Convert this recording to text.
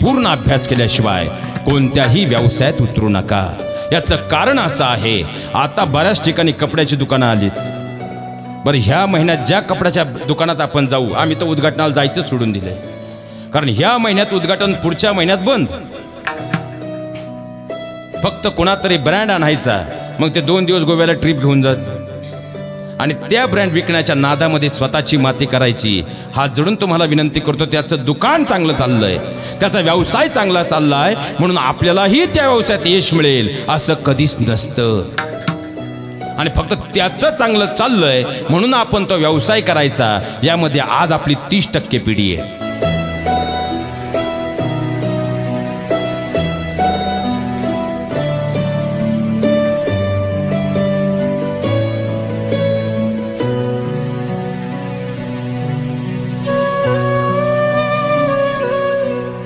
पूर्ण अभ्यास केल्याशिवाय कोणत्याही व्यवसायात उतरू नका। याचं कारण असं आहे, आता बऱ्याच ठिकाणी कपड्याची दुकानं आलीत। बरं, ह्या महिन्यात ज्या कपड्याच्या दुकानात आपण जाऊ, आम्ही तर उद्घाटनाला जायचं सोडून दिलंय, कारण ह्या महिन्यात उद्घाटन, पुढच्या महिन्यात बंद। फक्त कोणातरी ब्रँड आणायचा, मग ते 2 दिवस गोव्याला ट्रिप घेऊन जायचं आणि त्या ब्रँड विकण्याच्या नादामध्ये स्वतःची माती करायची। हात जोडून तुम्हाला विनंती करतो, त्याचं दुकान चांगलं चाललंय, त्याचा व्यवसाय चांगला चाललाय, म्हणून आपल्यालाही त्या व्यवसायात यश मिळेल असं कधीच नसतं। आणि फक्त त्याचं चांगलं चाललंय म्हणून आपण तो व्यवसाय करायचा, यामध्ये आज आपली 30% पिढी आहे।